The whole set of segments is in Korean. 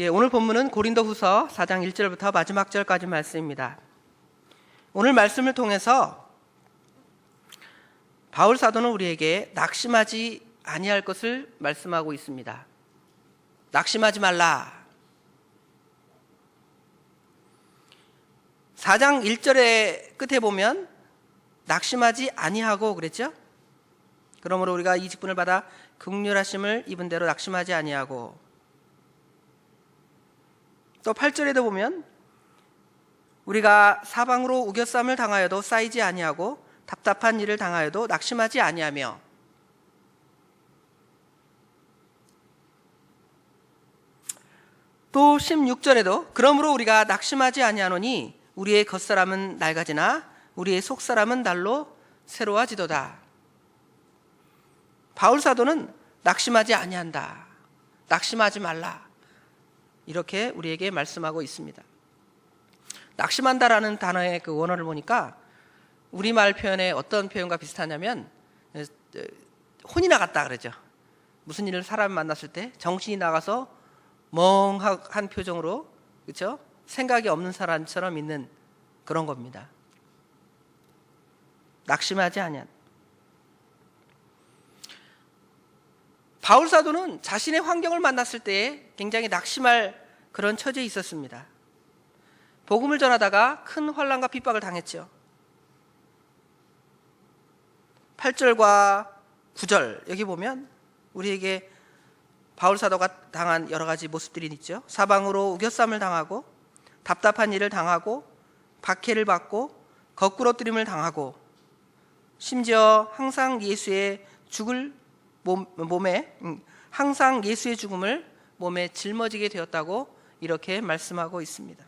오늘 본문은 고린도후서 4장 1절부터 마지막 절까지 말씀입니다. 오늘 말씀을 통해서 바울 사도는 우리에게 낙심하지 아니할 것을 말씀하고 있습니다. 낙심하지 말라. 4장 1절의 끝에 보면 낙심하지 아니하고 그랬죠? 그러므로 우리가 이 직분을 받아 긍휼하심을 입은 대로 낙심하지 아니하고, 또 8절에도 보면 우리가 사방으로 우겨쌈을 당하여도 쌓이지 아니하고 답답한 일을 당하여도 낙심하지 아니하며, 또 16절에도 그러므로 우리가 낙심하지 아니하노니 우리의 겉사람은 낡아지나 우리의 속사람은 날로 새로워지도다. 바울 사도는 낙심하지 아니한다, 낙심하지 말라, 이렇게 우리에게 말씀하고 있습니다. 낙심한다라는 단어의 그 원어를 보니까 우리말 표현에 어떤 표현과 비슷하냐면 혼이 나갔다 그러죠. 무슨 일을 사람 만났을 때 정신이 나가서 멍한 표정으로, 그렇죠? 생각이 없는 사람처럼 있는 그런 겁니다. 낙심하지 아니한. 바울 사도는 자신의 환경을 만났을 때 굉장히 낙심할 그런 처지에 있었습니다. 복음을 전하다가 큰 환난과 핍박을 당했죠. 8절과 9절 여기 보면 우리에게 바울 사도가 당한 여러 가지 모습들이 있죠. 사방으로 우겨쌈을 당하고 답답한 일을 당하고 박해를 받고 거꾸러뜨림을 당하고, 심지어 항상 예수의 죽음을 몸에 짊어지게 되었다고 이렇게 말씀하고 있습니다.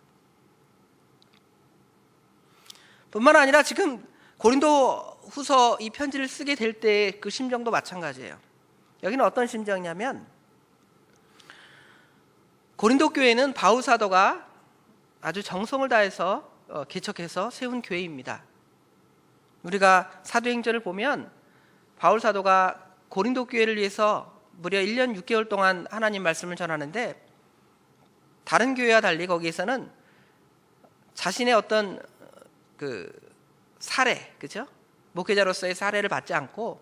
뿐만 아니라 지금 고린도후서 이 편지를 쓰게 될 때 그 심정도 마찬가지예요. 여기는 어떤 심정이냐면, 고린도 교회는 바울 사도가 아주 정성을 다해서 개척해서 세운 교회입니다. 우리가 사도행전을 보면 바울 사도가 고린도 교회를 위해서 무려 1년 6개월 동안 하나님 말씀을 전하는데, 다른 교회와 달리 거기에서는 자신의 어떤 그 사례, 그죠? 목회자로서의 사례를 받지 않고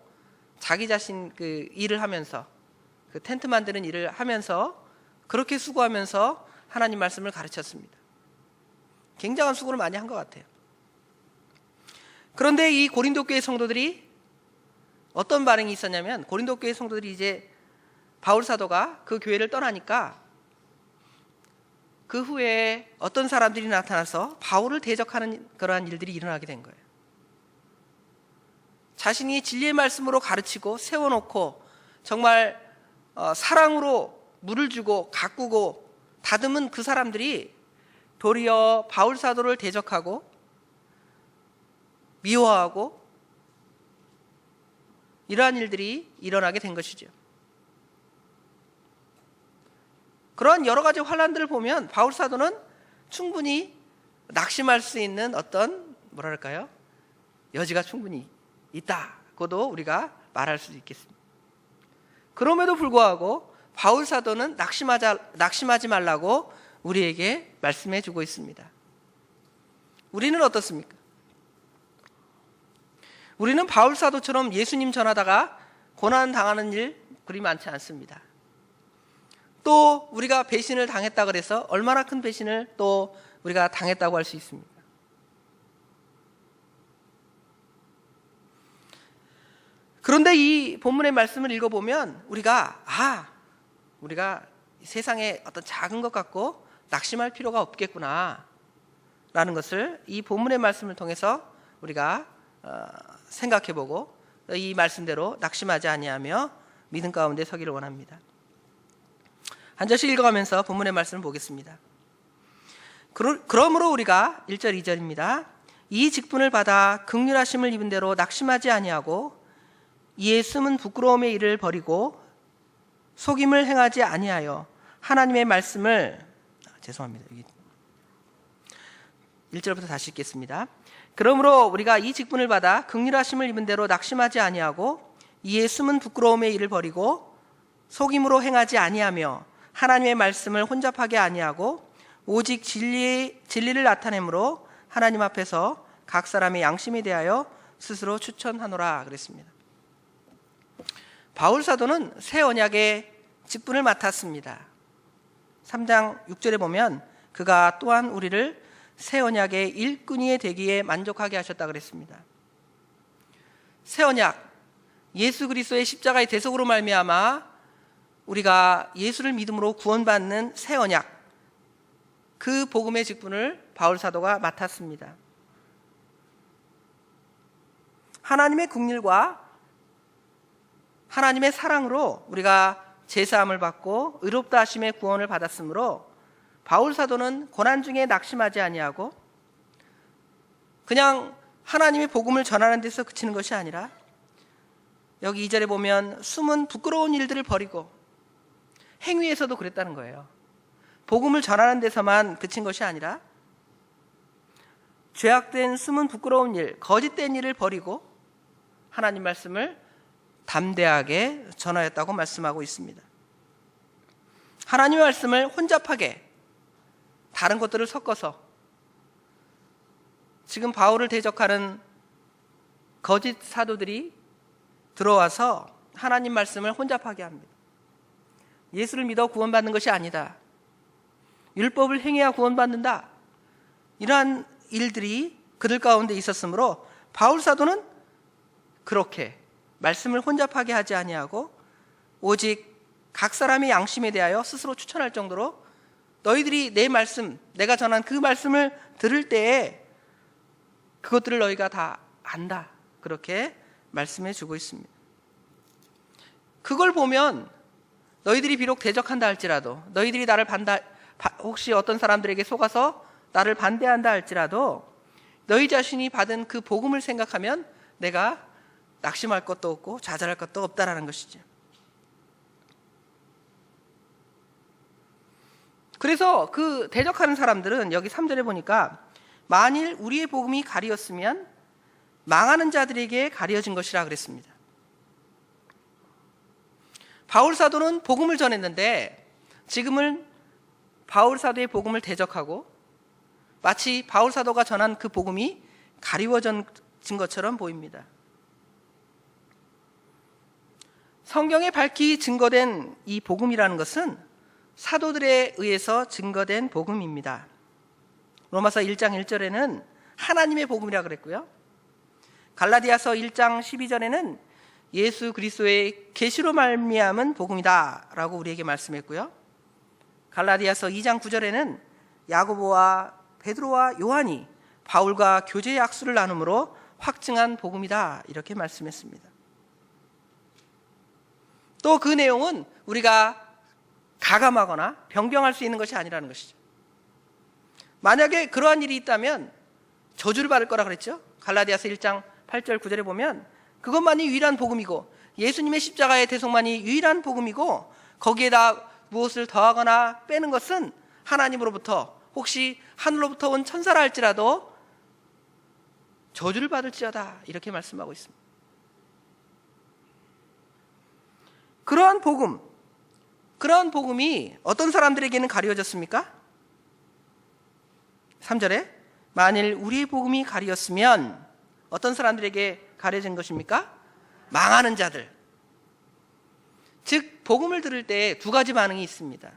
자기 자신 그 일을 하면서, 그 텐트 만드는 일을 하면서 그렇게 수고하면서 하나님 말씀을 가르쳤습니다. 굉장한 수고를 많이 한 것 같아요. 그런데 이 고린도 교회 성도들이 어떤 반응이 있었냐면, 고린도 교회 성도들이 이제 바울 사도가 그 교회를 떠나니까 그 후에 어떤 사람들이 나타나서 바울을 대적하는 그러한 일들이 일어나게 된 거예요. 자신이 진리의 말씀으로 가르치고 세워놓고 정말 사랑으로 물을 주고 가꾸고 다듬은 그 사람들이 도리어 바울 사도를 대적하고 미워하고 이러한 일들이 일어나게 된 것이죠. 그러한 여러 가지 환난들을 보면 바울 사도는 충분히 낙심할 수 있는 어떤 뭐랄까요, 여지가 충분히 있다고도 우리가 말할 수 있겠습니다. 그럼에도 불구하고 바울 사도는 낙심하지 말라고 우리에게 말씀해 주고 있습니다. 우리는 어떻습니까? 우리는 바울 사도처럼 예수님 전하다가 고난 당하는 일 그리 많지 않습니다. 또 우리가 배신을 당했다 그래서 얼마나 큰 배신을 또 우리가 당했다고 할 수 있습니까? 그런데 이 본문의 말씀을 읽어보면 우리가 세상에 어떤 작은 것 갖고 낙심할 필요가 없겠구나 라는 것을 이 본문의 말씀을 통해서 우리가 생각해보고 이 말씀대로 낙심하지 아니하며 믿음 가운데 서기를 원합니다. 한 절씩 읽어가면서 본문의 말씀을 보겠습니다. 그러므로 우리가 1절 2절입니다. 이 직분을 받아 긍휼하심을 입은 대로 낙심하지 아니하고 이에 숨은 부끄러움의 일을 버리고 속임을 행하지 아니하여 하나님의 말씀을, 죄송합니다. 1절부터 다시 읽겠습니다. 그러므로 우리가 이 직분을 받아 긍휼하심을 입은 대로 낙심하지 아니하고 이에 숨은 부끄러움의 일을 버리고 속임으로 행하지 아니하며 하나님의 말씀을 혼잡하게 아니하고 오직 진리를 나타내므로 하나님 앞에서 각 사람의 양심에 대하여 스스로 추천하노라 그랬습니다. 바울 사도는 새 언약의 직분을 맡았습니다. 3장 6절에 보면 그가 또한 우리를 새 언약의 일꾼이 되기에 만족하게 하셨다 그랬습니다. 새 언약, 예수 그리스도의 십자가의 대속으로 말미암아 우리가 예수를 믿음으로 구원받는 새 언약, 그 복음의 직분을 바울 사도가 맡았습니다. 하나님의 긍휼과 하나님의 사랑으로 우리가 제사함을 받고 의롭다 하심의 구원을 받았으므로 바울 사도는 고난 중에 낙심하지 아니하고 그냥 하나님의 복음을 전하는 데서 그치는 것이 아니라 여기 2절에 보면 숨은 부끄러운 일들을 버리고 행위에서도 그랬다는 거예요. 복음을 전하는 데서만 그친 것이 아니라 죄악된 숨은 부끄러운 일, 거짓된 일을 버리고 하나님 말씀을 담대하게 전하였다고 말씀하고 있습니다. 하나님의 말씀을 혼잡하게 다른 것들을 섞어서 지금 바울을 대적하는 거짓 사도들이 들어와서 하나님 말씀을 혼잡하게 합니다. 예수를 믿어 구원받는 것이 아니다. 율법을 행해야 구원받는다. 이러한 일들이 그들 가운데 있었으므로 바울 사도는 그렇게 말씀을 혼잡하게 하지 아니하고 오직 각 사람의 양심에 대하여 스스로 추천할 정도로 너희들이 내 말씀, 내가 전한 그 말씀을 들을 때에 그것들을 너희가 다 안다. 그렇게 말씀해 주고 있습니다. 그걸 보면 너희들이 비록 대적한다 할지라도, 너희들이 나를 혹시 어떤 사람들에게 속아서 나를 반대한다 할지라도 너희 자신이 받은 그 복음을 생각하면 내가 낙심할 것도 없고 좌절할 것도 없다라는 것이죠. 그래서 그 대적하는 사람들은 여기 3절에 보니까 만일 우리의 복음이 가리었으면 망하는 자들에게 가려진 것이라 그랬습니다. 바울 사도는 복음을 전했는데 지금은 바울 사도의 복음을 대적하고 마치 바울 사도가 전한 그 복음이 가리워진 것처럼 보입니다. 성경에 밝히 증거된 이 복음이라는 것은 사도들에 의해서 증거된 복음입니다. 로마서 1장 1절에는 하나님의 복음이라고 그랬고요. 갈라디아서 1장 12절에는 예수 그리스도의 계시로 말미암은 복음이다 라고 우리에게 말씀했고요. 갈라디아서 2장 9절에는 야고보와 베드로와 요한이 바울과 교제의 악수를 나눔으로 확증한 복음이다 이렇게 말씀했습니다. 또 그 내용은 우리가 가감하거나 변경할 수 있는 것이 아니라는 것이죠. 만약에 그러한 일이 있다면 저주를 받을 거라 그랬죠. 갈라디아서 1장 8절 9절에 보면 그것만이 유일한 복음이고 예수님의 십자가의 대속만이 유일한 복음이고 거기에다 무엇을 더하거나 빼는 것은 하나님으로부터 혹시 하늘로부터 온 천사라 할지라도 저주를 받을지어다 이렇게 말씀하고 있습니다. 그러한 복음이 어떤 사람들에게는 가려졌습니까? 3절에 만일 우리의 복음이 가리었으면 어떤 사람들에게 가려진 것입니까? 망하는 자들. 즉 복음을 들을 때 두 가지 반응이 있습니다.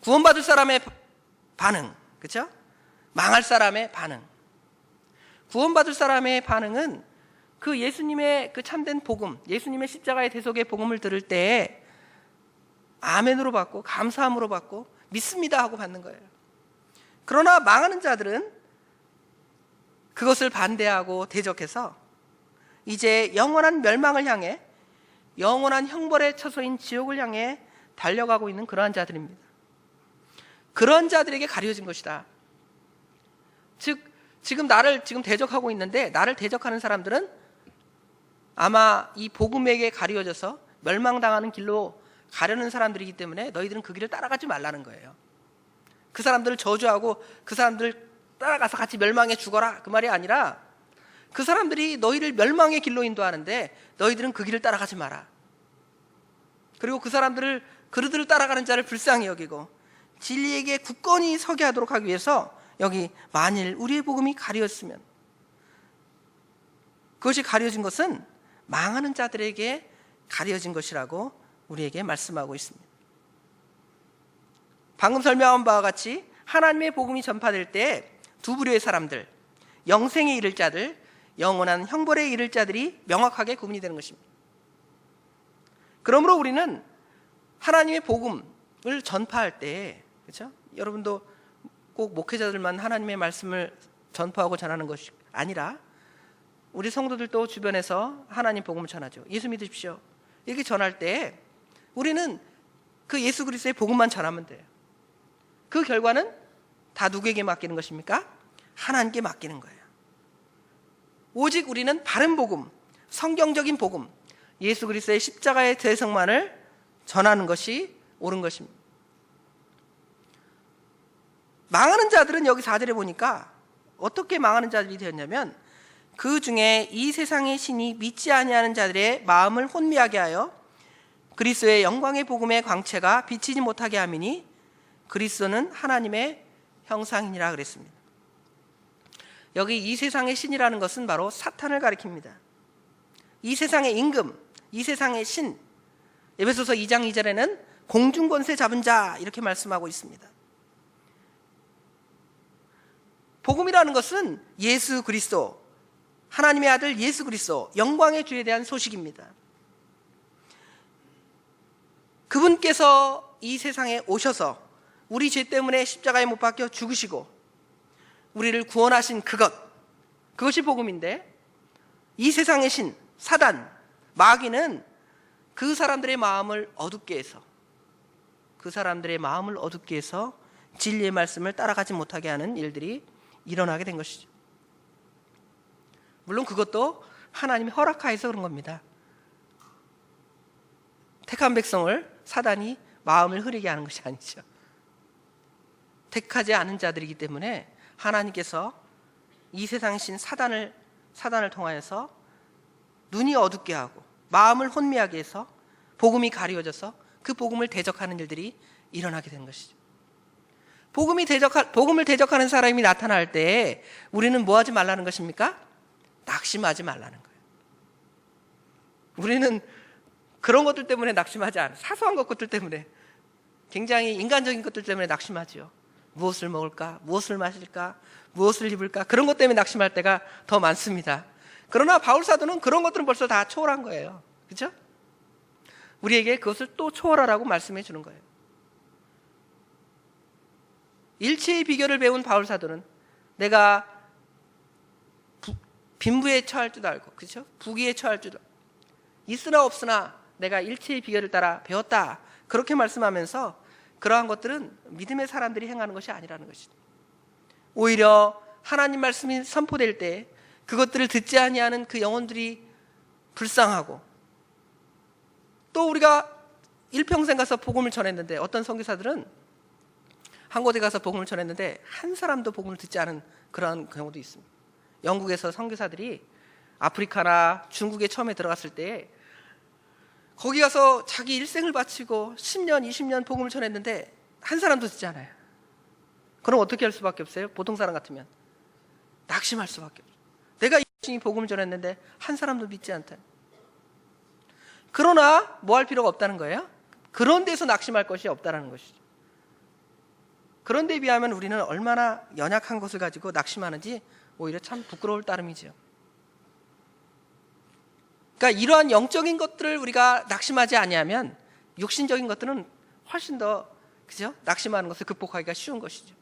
구원받을 사람의 반응, 그렇죠? 망할 사람의 반응. 구원받을 사람의 반응은 그 예수님의 그 참된 복음, 예수님의 십자가의 대속의 복음을 들을 때 아멘으로 받고 감사함으로 받고 믿습니다 하고 받는 거예요. 그러나 망하는 자들은 그것을 반대하고 대적해서 이제 영원한 멸망을 향해 영원한 형벌의 처소인 지옥을 향해 달려가고 있는 그러한 자들입니다. 그런 자들에게 가려진 것이다. 즉 지금 나를 대적하고 있는데 나를 대적하는 사람들은 아마 이 복음에게 가려져서 멸망당하는 길로 가려는 사람들이기 때문에 너희들은 그 길을 따라가지 말라는 거예요. 그 사람들을 저주하고 그 사람들 따라가서 같이 멸망해 죽어라 그 말이 아니라 그 사람들이 너희를 멸망의 길로 인도하는데 너희들은 그 길을 따라가지 마라. 그리고 그 사람들을 그들을 따라가는 자를 불쌍히 여기고 진리에게 굳건히 서게 하도록 하기 위해서 여기 만일 우리의 복음이 가려졌으면, 그것이 가려진 것은 망하는 자들에게 가려진 것이라고 우리에게 말씀하고 있습니다. 방금 설명한 바와 같이 하나님의 복음이 전파될 때 두 부류의 사람들, 영생에 이를 자들, 영원한 형벌에 이를 자들이 명확하게 구분이 되는 것입니다. 그러므로 우리는 하나님의 복음을 전파할 때, 그렇죠? 여러분도 꼭 목회자들만 하나님의 말씀을 전파하고 전하는 것이 아니라 우리 성도들도 주변에서 하나님 복음을 전하죠. 예수 믿으십시오. 이렇게 전할 때 우리는 그 예수 그리스도의 복음만 전하면 돼요. 그 결과는 다 누구에게 맡기는 것입니까? 하나님께 맡기는 거예요. 오직 우리는 바른 복음, 성경적인 복음, 예수 그리스도의 십자가의 대성만을 전하는 것이 옳은 것입니다. 망하는 자들은 여기 4절에 보니까 어떻게 망하는 자들이 되었냐면, 그 중에 이 세상의 신이 믿지 아니하는 자들의 마음을 혼미하게 하여 그리스도의 영광의 복음의 광채가 비치지 못하게 함이니 그리스도는 하나님의 형상이니라 그랬습니다. 여기 이 세상의 신이라는 것은 바로 사탄을 가리킵니다. 이 세상의 임금, 이 세상의 신, 에베소서 2장 2절에는 공중권세 잡은 자 이렇게 말씀하고 있습니다. 복음이라는 것은 예수 그리스도, 하나님의 아들 예수 그리스도, 영광의 주에 대한 소식입니다. 그분께서 이 세상에 오셔서 우리 죄 때문에 십자가에 못 박혀 죽으시고 우리를 구원하신 그것이 복음인데, 이 세상의 신, 사단, 마귀는 그 사람들의 마음을 어둡게 해서 진리의 말씀을 따라가지 못하게 하는 일들이 일어나게 된 것이죠. 물론 그것도 하나님이 허락하여서 그런 겁니다. 택한 백성을 사단이 마음을 흐리게 하는 것이 아니죠. 택하지 않은 자들이기 때문에 하나님께서 이 세상의 신 사단을 통하여서 눈이 어둡게 하고 마음을 혼미하게 해서 복음이 가리워져서 그 복음을 대적하는 일들이 일어나게 된 것이죠. 복음을 대적하는 사람이 나타날 때 우리는 뭐 하지 말라는 것입니까? 낙심하지 말라는 거예요. 우리는 그런 것들 때문에 낙심하지 않아요. 사소한 것들 때문에, 굉장히 인간적인 것들 때문에 낙심하죠. 무엇을 먹을까? 무엇을 마실까? 무엇을 입을까? 그런 것 때문에 낙심할 때가 더 많습니다. 그러나 바울 사도는 그런 것들은 벌써 다 초월한 거예요. 그렇죠? 우리에게 그것을 또 초월하라고 말씀해 주는 거예요. 일체의 비결을 배운 바울 사도는 내가 빈부에 처할 줄 알고, 그렇죠? 부귀에 처할 줄 알고, 있으나 없으나 내가 일체의 비결을 따라 배웠다, 그렇게 말씀하면서 그러한 것들은 믿음의 사람들이 행하는 것이 아니라는 것이죠. 오히려 하나님 말씀이 선포될 때 그것들을 듣지 아니하는 그 영혼들이 불쌍하고, 또 우리가 일평생 가서 복음을 전했는데, 어떤 선교사들은 한 곳에 가서 복음을 전했는데 한 사람도 복음을 듣지 않은 그런 경우도 있습니다. 영국에서 선교사들이 아프리카나 중국에 처음에 들어갔을 때 거기 가서 자기 일생을 바치고 10년, 20년 복음을 전했는데 한 사람도 듣지 않아요. 그럼 어떻게 할 수밖에 없어요? 보통 사람 같으면 낙심할 수밖에 없어요. 내가 열심히 복음을 전했는데 한 사람도 믿지 않다. 그러나 뭐 할 필요가 없다는 거예요? 그런 데서 낙심할 것이 없다는 것이죠. 그런 데에 비하면 우리는 얼마나 연약한 것을 가지고 낙심하는지 오히려 참 부끄러울 따름이죠. 그러니까 이러한 영적인 것들을 우리가 낙심하지 아니하면 육신적인 것들은 훨씬 더, 그죠? 낙심하는 것을 극복하기가 쉬운 것이죠.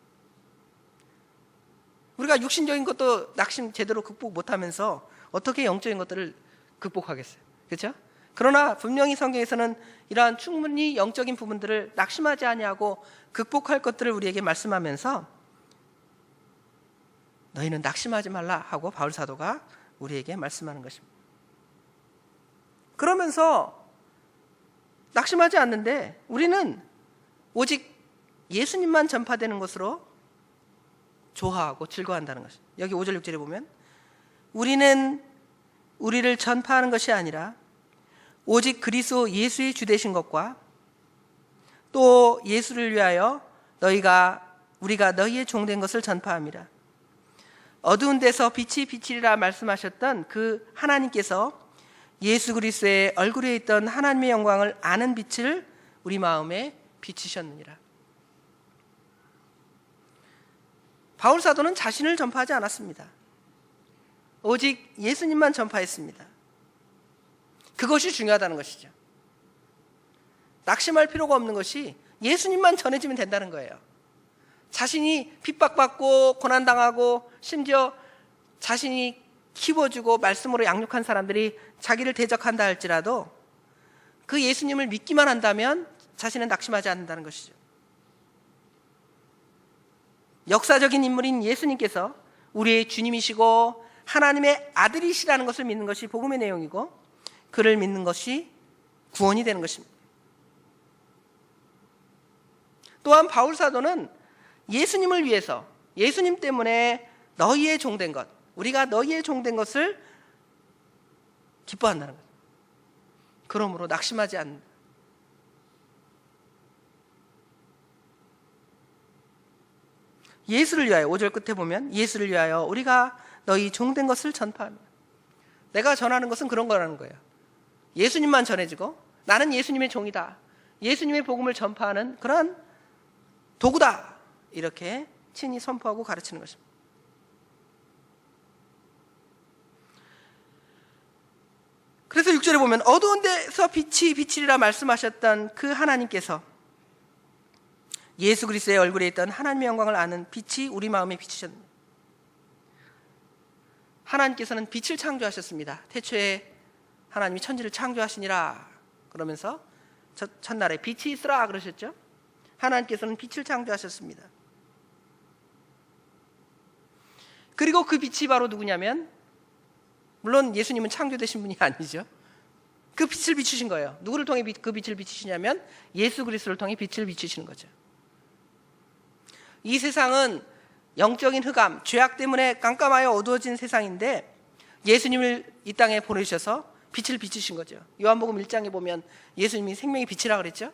우리가 육신적인 것도 낙심 제대로 극복 못하면서 어떻게 영적인 것들을 극복하겠어요? 그렇죠? 그러나 분명히 성경에서는 이러한 충분히 영적인 부분들을 낙심하지 아니하고 극복할 것들을 우리에게 말씀하면서 너희는 낙심하지 말라 하고 바울 사도가 우리에게 말씀하는 것입니다. 그러면서 낙심하지 않는데 우리는 오직 예수님만 전파되는 것으로 좋아하고 즐거워한다는 것입니다. 여기 5절 6절에 보면 우리는 우리를 전파하는 것이 아니라 오직 그리스도 예수의 주 되신 것과 또 예수를 위하여 우리가 너희의 종된 것을 전파함이라. 어두운 데서 빛이 비치리라 말씀하셨던 그 하나님께서 예수 그리스도의 얼굴에 있던 하나님의 영광을 아는 빛을 우리 마음에 비추셨느니라. 바울 사도는 자신을 전파하지 않았습니다. 오직 예수님만 전파했습니다. 그것이 중요하다는 것이죠. 낙심할 필요가 없는 것이 예수님만 전해지면 된다는 거예요. 자신이 핍박받고 고난당하고 심지어 자신이 키워주고 말씀으로 양육한 사람들이 자기를 대적한다 할지라도 그 예수님을 믿기만 한다면 자신은 낙심하지 않는다는 것이죠. 역사적인 인물인 예수님께서 우리의 주님이시고 하나님의 아들이시라는 것을 믿는 것이 복음의 내용이고 그를 믿는 것이 구원이 되는 것입니다. 또한 바울 사도는 예수님을 위해서 예수님 때문에 너희의 종된 것, 우리가 너희의 종된 것을 기뻐한다는 것. 그러므로 낙심하지 않는다. 예수를 위하여 5절 끝에 보면 예수를 위하여 우리가 너희 종된 것을 전파합니다. 내가 전하는 것은 그런 거라는 거예요. 예수님만 전해지고 나는 예수님의 종이다. 예수님의 복음을 전파하는 그런 도구다. 이렇게 친히 선포하고 가르치는 것입니다. 그래서 6절에 보면 어두운 데서 빛이 비치리라 말씀하셨던 그 하나님께서 예수 그리스도의 얼굴에 있던 하나님의 영광을 아는 빛이 우리 마음에 비추셨습니다. 하나님께서는 빛을 창조하셨습니다. 태초에 하나님이 천지를 창조하시니라 그러면서 첫날에 빛이 있으라 그러셨죠. 하나님께서는 빛을 창조하셨습니다. 그리고 그 빛이 바로 누구냐면 물론 예수님은 창조되신 분이 아니죠. 그 빛을 비추신 거예요. 누구를 통해 그 빛을 비추시냐면 예수 그리스도를 통해 빛을 비추시는 거죠. 이 세상은 영적인 흑암, 죄악 때문에 깜깜하여 어두워진 세상인데 예수님을 이 땅에 보내주셔서 빛을 비추신 거죠. 요한복음 1장에 보면 예수님이 생명의 빛이라 그랬죠.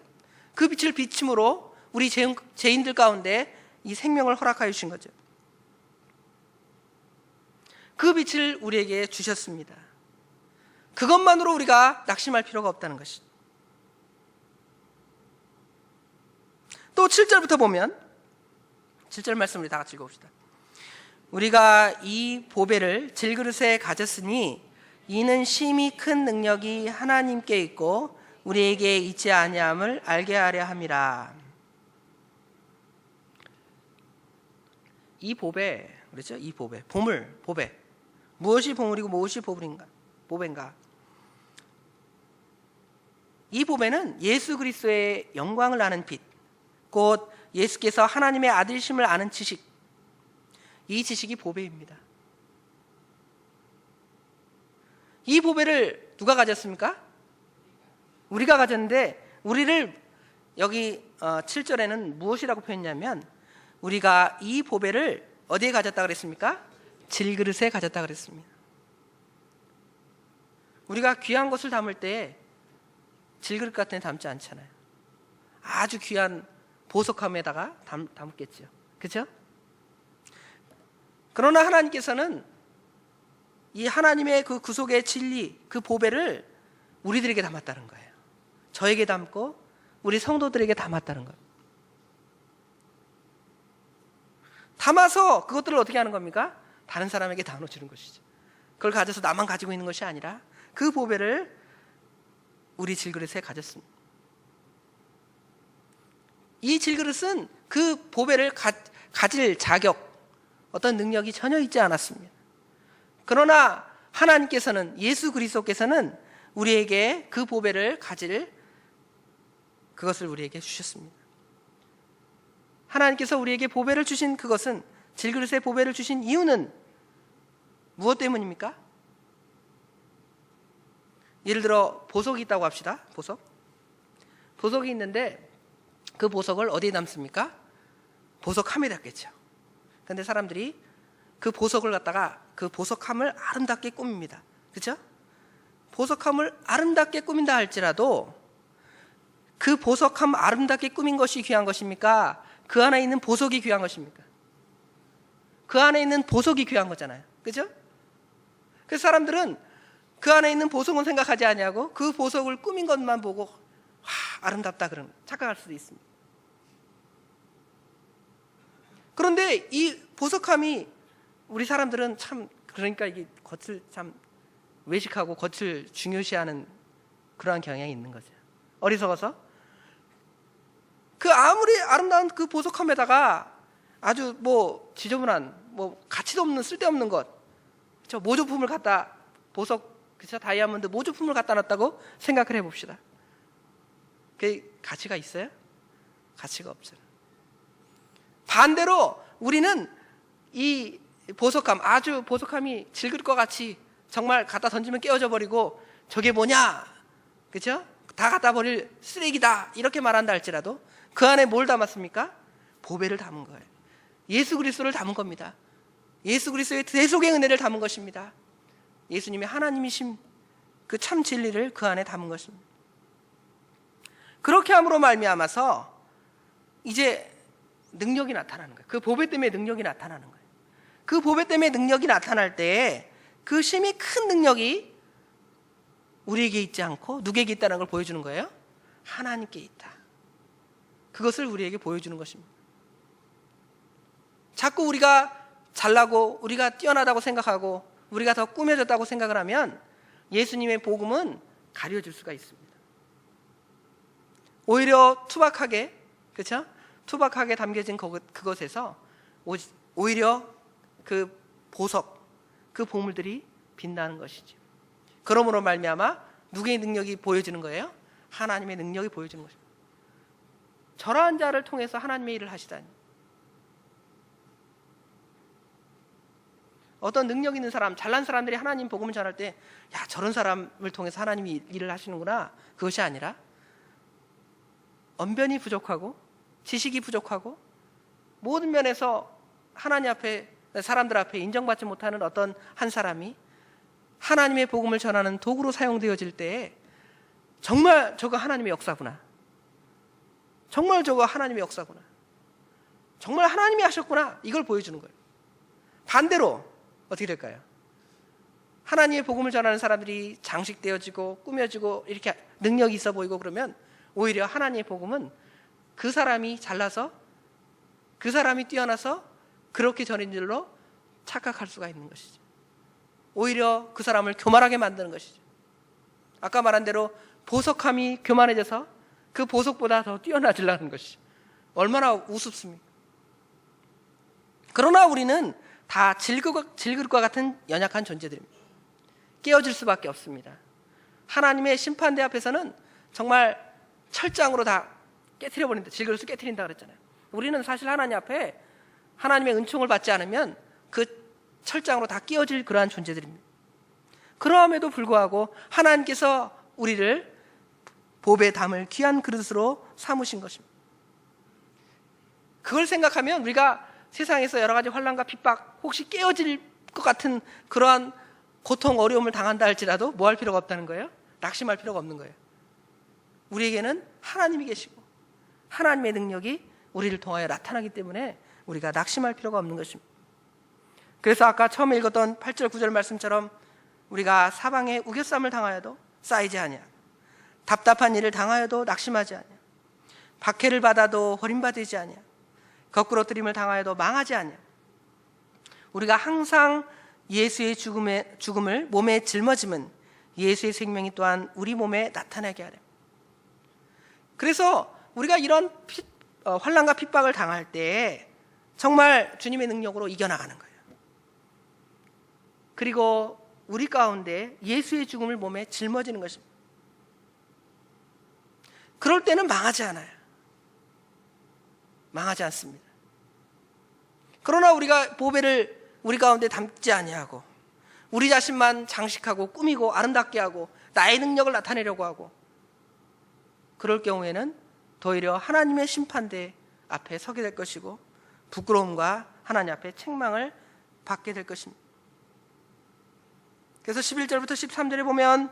그 빛을 비춤으로 우리 죄인들 가운데 이 생명을 허락하여 주신 거죠. 그 빛을 우리에게 주셨습니다. 그것만으로 우리가 낙심할 필요가 없다는 것이죠. 또 7절부터 보면 7절 말씀 우리 다 같이 읽어봅시다. 우리가 이 보배를 질그릇에 가졌으니 이는 심히 큰 능력이 하나님께 있고 우리에게 있지 아니함을 알게 하려 함이라. 이 보배, 그렇죠? 이 보배, 보물, 보배. 무엇이 보물이고 무엇이 보배인가? 이 보배는 예수 그리스도의 영광을 아는 빛, 곧 예수께서 하나님의 아들심을 아는 지식, 이 지식이 보배입니다. 이 보배를 누가 가졌습니까? 우리가 가졌는데 우리를 여기 7절에는 무엇이라고 표현했냐면 우리가 이 보배를 어디에 가졌다 그랬습니까? 질그릇에 가졌다 그랬습니다. 우리가 귀한 것을 담을 때 질그릇 같은 데 담지 않잖아요. 아주 귀한 보석함에다가 담겠죠. 그렇죠? 그러나 하나님께서는 이 하나님의 그 구속의 진리, 그 보배를 우리들에게 담았다는 거예요. 저에게 담고 우리 성도들에게 담았다는 거예요. 담아서 그것들을 어떻게 하는 겁니까? 다른 사람에게 나눠주는 것이죠. 그걸 가져서 나만 가지고 있는 것이 아니라 그 보배를 우리 질그릇에 가졌습니다. 이 질그릇은 그 보배를 가질 자격, 어떤 능력이 전혀 있지 않았습니다. 그러나 하나님께서는, 예수 그리스도께서는 우리에게 그 보배를 가질 그것을 우리에게 주셨습니다. 하나님께서 우리에게 보배를 주신 그것은, 질그릇에 보배를 주신 이유는 무엇 때문입니까? 예를 들어 보석이 있다고 합시다. 보석이 있는데 그 보석을 어디에 담습니까? 보석함에 담겠죠. 그런데 사람들이 그 보석을 갖다가 그 보석함을 아름답게 꾸밉니다. 그렇죠? 보석함을 아름답게 꾸민다 할지라도 그 보석함 아름답게 꾸민 것이 귀한 것입니까? 그 안에 있는 보석이 귀한 것입니까? 그 안에 있는 보석이 귀한 거잖아요. 그죠? 그래서 사람들은 그 안에 있는 보석은 생각하지 아니하고 그 보석을 꾸민 것만 보고 와, 아름답다 그런 착각할 수도 있습니다. 그런데 이 보석함이 우리 사람들은 참 그러니까 이게 겉을 참 외식하고 겉을 중요시하는 그러한 경향이 있는 거죠. 어리석어서 그 아무리 아름다운 그 보석함에다가 아주 뭐 지저분한 뭐 가치도 없는 쓸데없는 것, 그렇죠? 모조품을 갖다 보석, 그렇죠? 다이아몬드 모조품을 갖다 놨다고 생각을 해봅시다. 그 가치가 있어요? 가치가 없어요. 반대로 우리는 이 보석함, 아주 보석함이 질길 것 같이 정말 갖다 던지면 깨어져 버리고 저게 뭐냐, 그렇죠? 다 갖다 버릴 쓰레기다 이렇게 말한다 할지라도 그 안에 뭘 담았습니까? 보배를 담은 거예요. 예수 그리스도를 담은 겁니다. 예수 그리스도의 대속의 은혜를 담은 것입니다. 예수님의 하나님이심 그 참 진리를 그 안에 담은 것입니다. 그렇게 함으로 말미암아서 이제 능력이 나타나는 거예요. 그 보배 때문에 능력이 나타나는 거예요. 그 보배 때문에 능력이 나타날 때 그 심히 큰 능력이 우리에게 있지 않고 누구에게 있다는 걸 보여주는 거예요? 하나님께 있다. 그것을 우리에게 보여주는 것입니다. 자꾸 우리가 잘나고 우리가 뛰어나다고 생각하고 우리가 더 꾸며졌다고 생각을 하면 예수님의 복음은 가려질 수가 있습니다. 오히려 투박하게, 그렇죠? 투박하게 담겨진 그것에서 오히려 그 보석, 그 보물들이 빛나는 것이죠. 그러므로 말미암아 누구의 능력이 보여지는 거예요? 하나님의 능력이 보여지는 것입니다. 저러한 자를 통해서 하나님의 일을 하시다니. 어떤 능력 있는 사람, 잘난 사람들이 하나님 복음을 전할 때 야, 저런 사람을 통해서 하나님이 일을 하시는구나. 그것이 아니라 언변이 부족하고 지식이 부족하고 모든 면에서 하나님 앞에, 사람들 앞에 인정받지 못하는 어떤 한 사람이 하나님의 복음을 전하는 도구로 사용되어질 때 정말 저거 하나님의 역사구나, 정말 저거 하나님의 역사구나, 정말 하나님이 하셨구나, 이걸 보여주는 거예요. 반대로 어떻게 될까요? 하나님의 복음을 전하는 사람들이 장식되어지고 꾸며지고 이렇게 능력이 있어 보이고 그러면 오히려 하나님의 복음은 그 사람이 잘나서, 그 사람이 뛰어나서 그렇게 전인 줄로 착각할 수가 있는 것이죠. 오히려 그 사람을 교만하게 만드는 것이죠. 아까 말한 대로 보석함이 교만해져서 그 보석보다 더 뛰어나지려는 것이죠. 얼마나 우습습니까? 그러나 우리는 다 질그릇과 같은 연약한 존재들입니다. 깨어질 수밖에 없습니다. 하나님의 심판대 앞에서는 정말 철장으로 다 깨트려버린다, 질그릇을 깨트린다 그랬잖아요. 우리는 사실 하나님 앞에 하나님의 은총을 받지 않으면 그 철장으로 다 끼어질 그러한 존재들입니다. 그럼에도 불구하고 하나님께서 우리를 보배 담을 귀한 그릇으로 삼으신 것입니다. 그걸 생각하면 우리가 세상에서 여러 가지 환난과 핍박, 혹시 깨어질 것 같은 그러한 고통, 어려움을 당한다 할지라도 뭐 할 필요가 없다는 거예요? 낙심할 필요가 없는 거예요. 우리에게는 하나님이 계시고 하나님의 능력이 우리를 통하여 나타나기 때문에 우리가 낙심할 필요가 없는 것입니다. 그래서 아까 처음에 읽었던 8절 9절 말씀처럼 우리가 사방에 우겨쌈을 당하여도 쌓이지 아니하고 답답한 일을 당하여도 낙심하지 아니하고 박해를 받아도 버림받지 아니하고 거꾸로뜨림을 당하여도 망하지 아니하고 우리가 항상 예수의 죽음을 몸에 짊어지면 예수의 생명이 또한 우리 몸에 나타나게 하려. 그래서 우리가 이런 환난과 핍박을 당할 때 정말 주님의 능력으로 이겨나가는 거예요. 그리고 우리 가운데 예수의 죽음을 몸에 짊어지는 것입니다. 그럴 때는 망하지 않아요. 망하지 않습니다. 그러나 우리가 보배를 우리 가운데 담지 아니하고 우리 자신만 장식하고 꾸미고 아름답게 하고 나의 능력을 나타내려고 하고 그럴 경우에는 오히려 하나님의 심판대 앞에 서게 될 것이고 부끄러움과 하나님 앞에 책망을 받게 될 것입니다. 그래서 11절부터 13절에 보면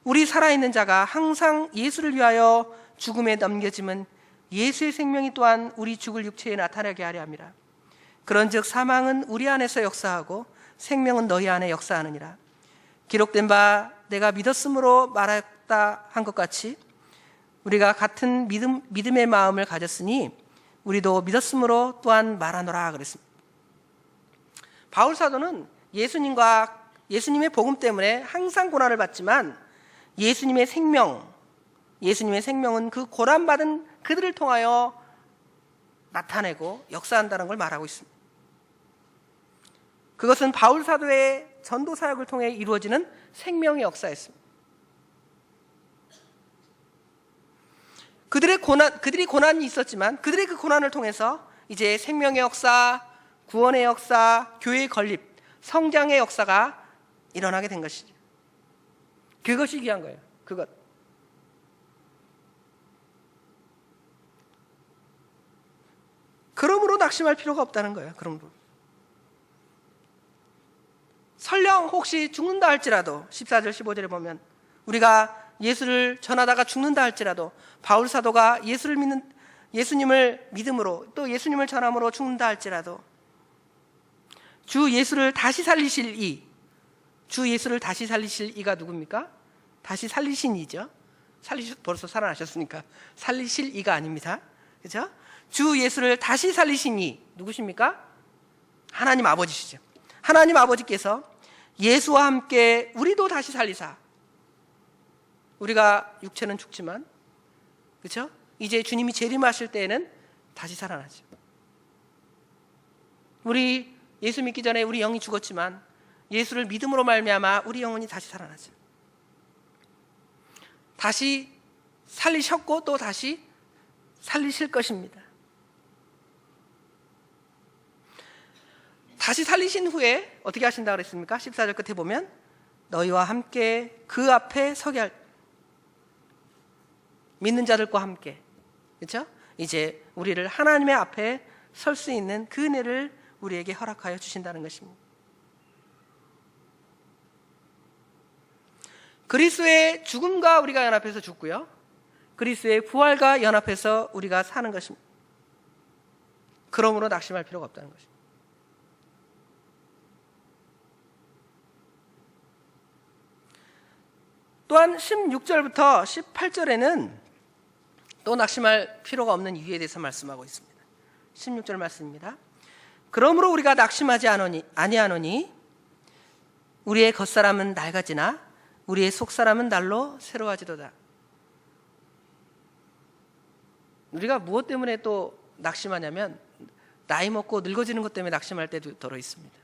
우리 살아있는 자가 항상 예수를 위하여 죽음에 넘겨짐은 예수의 생명이 또한 우리 죽을 육체에 나타나게 하려 함이라. 그런즉 사망은 우리 안에서 역사하고 생명은 너희 안에 역사하느니라. 기록된 바 내가 믿었으므로 말했다 한 것 같이 우리가 같은 믿음의 마음을 가졌으니 우리도 믿었으므로 또한 말하노라 그랬습니다. 바울 사도는 예수님의 복음 때문에 항상 고난을 받지만 예수님의 생명은 그 고난받은 그들을 통하여 나타내고 역사한다는 걸 말하고 있습니다. 그것은 바울 사도의 전도 사역을 통해 이루어지는 생명의 역사였습니다. 그들이 고난이 있었지만 그들의 그 고난을 통해서 이제 생명의 역사, 구원의 역사, 교회의 건립, 성장의 역사가 일어나게 된 것이죠. 그것이 귀한 거예요. 그것. 그러므로 낙심할 필요가 없다는 거예요. 그러므로. 설령 혹시 죽는다 할지라도 14절 15절에 보면 우리가 예수를 전하다가 죽는다 할지라도 바울 사도가 예수님을 믿음으로 또 예수님을 전함으로 죽는다 할지라도 주 예수를 다시 살리실 이가 누굽니까? 다시 살리신 이죠. 벌써 살아나셨으니까 살리실 이가 아닙니다. 그렇죠? 주 예수를 다시 살리신 이 누구십니까? 하나님 아버지시죠. 하나님 아버지께서 예수와 함께 우리도 다시 살리사. 우리가 육체는 죽지만 그렇죠? 이제 주님이 재림하실 때에는 다시 살아나죠. 우리 예수 믿기 전에 우리 영이 죽었지만 예수를 믿음으로 말미암아 우리 영혼이 다시 살아나죠. 다시 살리셨고 또 다시 살리실 것입니다. 다시 살리신 후에 어떻게 하신다고 그랬습니까? 14절 끝에 보면 너희와 함께 그 앞에 서게 할 믿는 자들과 함께 그렇죠? 이제 우리를 하나님의 앞에 설 수 있는 그 은혜를 우리에게 허락하여 주신다는 것입니다. 그리스도의 죽음과 우리가 연합해서 죽고요. 그리스도의 부활과 연합해서 우리가 사는 것입니다. 그러므로 낙심할 필요가 없다는 것입니다. 또한 16절부터 18절에는 또 낙심할 필요가 없는 이유에 대해서 말씀하고 있습니다. 16절 말씀입니다. 그러므로 우리가 낙심하지 아니하노니 우리의 겉사람은 낡아지나 우리의 속사람은 날로 새로워지도다. 우리가 무엇 때문에 또 낙심하냐면 나이 먹고 늙어지는 것 때문에 낙심할 때도 더러 있습니다.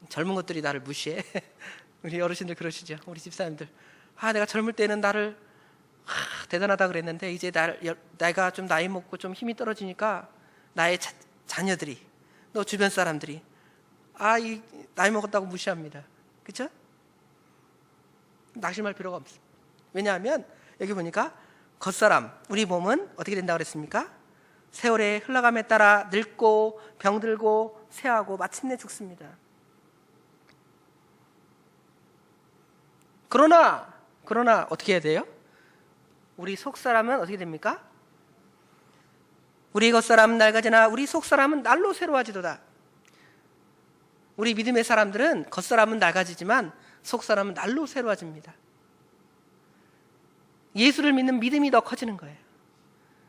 젊은 것들이 나를 무시해. 우리 어르신들 그러시죠. 우리 집사님들. 내가 젊을 때는 나를 대단하다 그랬는데 이제 내가 좀 나이 먹고 좀 힘이 떨어지니까 나의 자녀들이 너 주변 사람들이 이 나이 먹었다고 무시합니다. 그렇죠? 낙심할 필요가 없습니다. 왜냐하면 여기 보니까 겉사람 우리 몸은 어떻게 된다고 그랬습니까? 세월의 흘러감에 따라 늙고 병들고 쇠하고 마침내 죽습니다. 그러나 어떻게 해야 돼요? 우리 속사람은 어떻게 됩니까? 우리 겉사람은 낡아지나 우리 속사람은 날로 새로워지도다. 우리 믿음의 사람들은 겉사람은 낡아지지만 속사람은 날로 새로워집니다. 예수를 믿는 믿음이 더 커지는 거예요.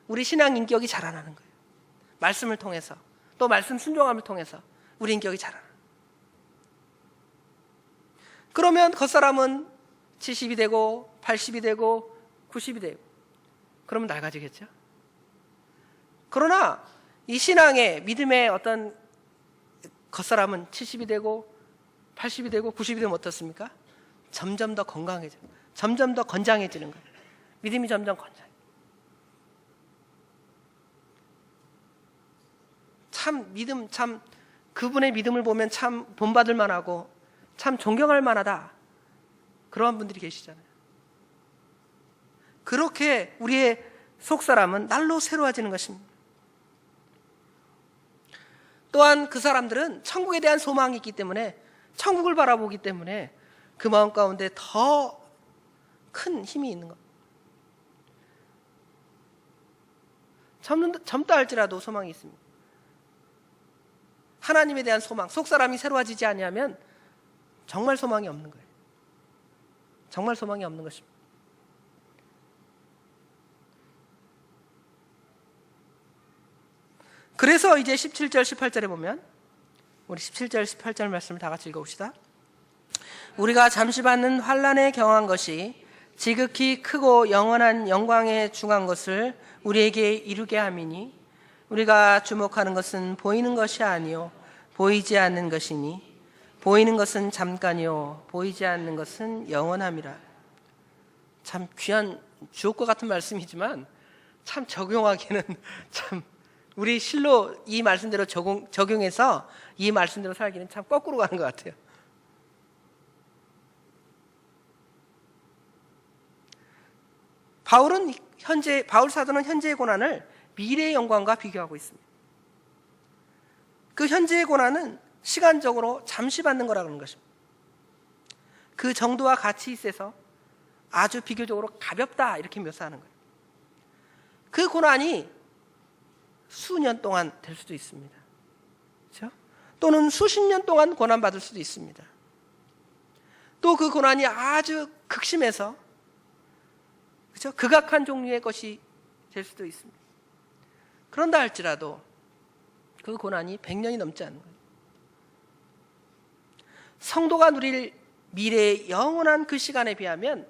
우리 신앙 인격이 자라나는 거예요. 말씀을 통해서 또 말씀 순종함을 통해서 우리 인격이 자라나. 그러면 겉사람은 70이 되고 80이 되고 90이 되고 그러면 낡아지겠죠. 그러나 이 신앙의 믿음의 어떤 겉사람은 70이 되고 80이 되고 90이 되면 어떻습니까? 점점 더 건강해져, 점점 더 건장해지는 거예요. 믿음이 점점 건장해. 참 그분의 믿음을 보면 참 본받을 만하고 참 존경할 만하다. 그러한 분들이 계시잖아요. 그렇게 우리의 속사람은 날로 새로워지는 것입니다. 또한 그 사람들은 천국에 대한 소망이 있기 때문에 천국을 바라보기 때문에 그 마음 가운데 더 큰 힘이 있는 것. 젊다 할지라도 소망이 있습니다. 하나님에 대한 소망, 속사람이 새로워지지 아니하면 정말 소망이 없는 거예요. 정말 소망이 없는 것입니다. 그래서 이제 17절, 18절에 보면 우리 17절, 18절 말씀을 다 같이 읽어봅시다. 우리가 잠시 받는 환난에 경한 것이 지극히 크고 영원한 영광에 중한 것을 우리에게 이루게 함이니 우리가 주목하는 것은 보이는 것이 아니요 보이지 않는 것이니 보이는 것은 잠깐이요 보이지 않는 것은 영원함이라. 참 귀한 주옥과 같은 말씀이지만 참 적용하기는 참 우리 실로 이 말씀대로 적용해서 이 말씀대로 살기는 참 거꾸로 가는 것 같아요. 바울 사도는 현재의 고난을 미래의 영광과 비교하고 있습니다. 그 현재의 고난은 시간적으로 잠시 받는 거라 그러는 것입니다. 그 정도와 가치 있어서 아주 비교적으로 가볍다 이렇게 묘사하는 거예요. 그 고난이 수년 동안 될 수도 있습니다. 그렇죠? 또는 수십 년 동안 고난받을 수도 있습니다. 또 그 고난이 아주 극심해서 그렇죠? 극악한 종류의 것이 될 수도 있습니다. 그런다 할지라도 그 고난이 100년이 넘지 않는 거예요. 성도가 누릴 미래의 영원한 그 시간에 비하면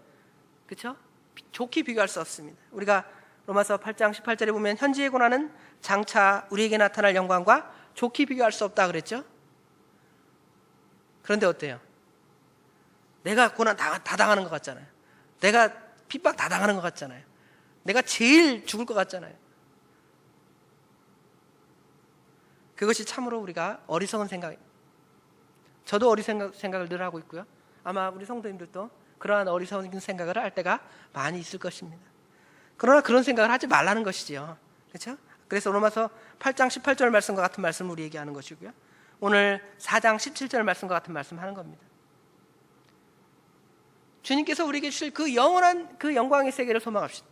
그렇죠? 좋게 비교할 수 없습니다. 우리가 로마서 8장 18절에 보면 현재의 고난은 장차 우리에게 나타날 영광과 좋게 비교할 수 없다 그랬죠? 그런데 어때요? 내가 고난 다 당하는 것 같잖아요. 내가 핍박 다 당하는 것 같잖아요. 내가 제일 죽을 것 같잖아요. 그것이 참으로 우리가 어리석은 생각입니다. 저도 어리석은 생각을 늘 하고 있고요. 아마 우리 성도님들도 그러한 어리석은 생각을 할 때가 많이 있을 것입니다. 그러나 그런 생각을 하지 말라는 것이지요. 그렇죠? 그래서 로마서 8장 18절 말씀과 같은 말씀을 우리에게 하는 것이고요. 오늘 4장 17절 말씀과 같은 말씀을 하는 겁니다. 주님께서 우리에게 주실 그 영원한 그 영광의 세계를 소망합시다.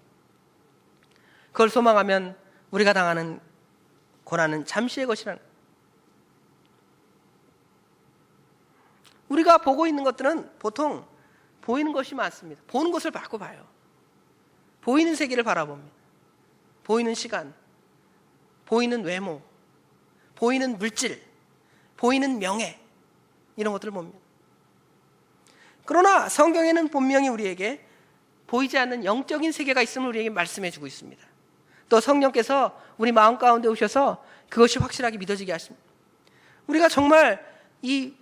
그걸 소망하면 우리가 당하는 고난은 잠시의 것이라는 거예요. 우리가 보고 있는 것들은 보통 보이는 것이 많습니다. 보는 것을 자꾸 봐요. 보이는 세계를 바라봅니다. 보이는 시간, 보이는 외모, 보이는 물질, 보이는 명예 이런 것들을 봅니다. 그러나 성경에는 분명히 우리에게 보이지 않는 영적인 세계가 있음을 우리에게 말씀해 주고 있습니다. 또 성령께서 우리 마음 가운데 오셔서 그것이 확실하게 믿어지게 하십니다. 우리가 정말 이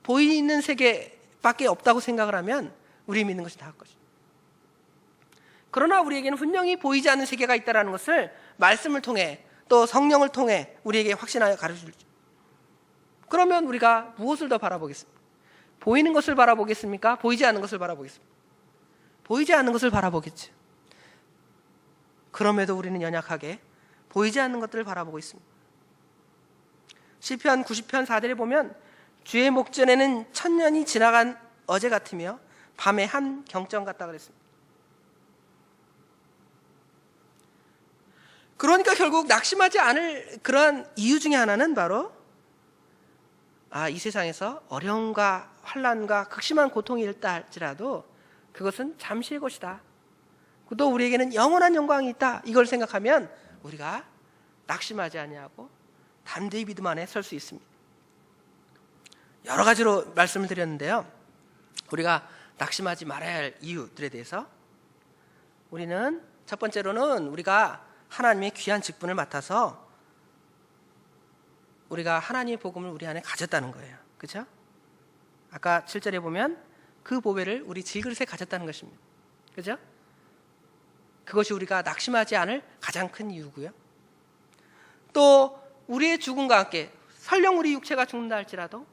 보이는 세계밖에 없다고 생각을 하면 우리 믿는 것이 다할 것입니다. 그러나 우리에게는 분명히 보이지 않는 세계가 있다는 것을 말씀을 통해 또 성령을 통해 우리에게 확신하여 가르쳐주죠. 그러면 우리가 무엇을 더 바라보겠습니까? 보이는 것을 바라보겠습니까? 보이지 않는 것을 바라보겠습니까? 보이지 않는 것을 바라보겠죠. 그럼에도 우리는 연약하게 보이지 않는 것들을 바라보고 있습니다. 시편 90편 4절에 보면 주의 목전에는 천년이 지나간 어제 같으며 밤의 한 경점 같다 그랬습니다. 그러니까 결국 낙심하지 않을 그러한 이유 중에 하나는 바로 이 세상에서 어려움과 환난과 극심한 고통이 있다 할지라도 그것은 잠시의 것이다. 또 우리에게는 영원한 영광이 있다. 이걸 생각하면 우리가 낙심하지 아니하고 담대히 믿음 안에 설 수 있습니다. 여러 가지로 말씀을 드렸는데요. 우리가 낙심하지 말아야 할 이유들에 대해서 우리는 첫 번째로는 우리가 하나님의 귀한 직분을 맡아서 우리가 하나님의 복음을 우리 안에 가졌다는 거예요. 그렇죠? 아까 7절에 보면 그 보배를 우리 질그릇에 가졌다는 것입니다. 그렇죠? 그것이 우리가 낙심하지 않을 가장 큰 이유고요. 또 우리의 죽음과 함께 설령 우리 육체가 죽는다 할지라도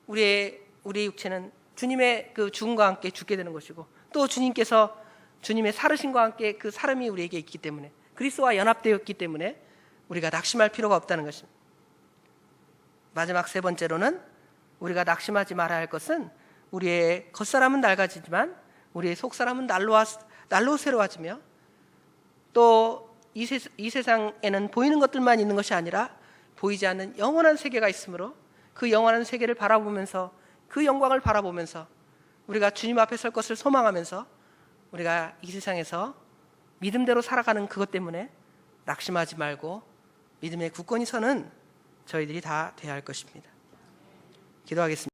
우리의 육체는 주님의 그 죽음과 함께 죽게 되는 것이고 또 주님께서 주님의 살으심과 함께 그 살음이 우리에게 있기 때문에 그리스도와 연합되었기 때문에 우리가 낙심할 필요가 없다는 것입니다. 마지막 세 번째로는 우리가 낙심하지 말아야 할 것은 우리의 겉사람은 낡아지지만 우리의 속사람은 날로 새로워지며 또 이 세상에는 보이는 것들만 있는 것이 아니라 보이지 않는 영원한 세계가 있으므로 그 영원한 세계를 바라보면서 그 영광을 바라보면서 우리가 주님 앞에 설 것을 소망하면서 우리가 이 세상에서 믿음대로 살아가는 그것 때문에 낙심하지 말고 믿음의 굳건히 서는 저희들이 다 되어야 할 것입니다. 기도하겠습니다.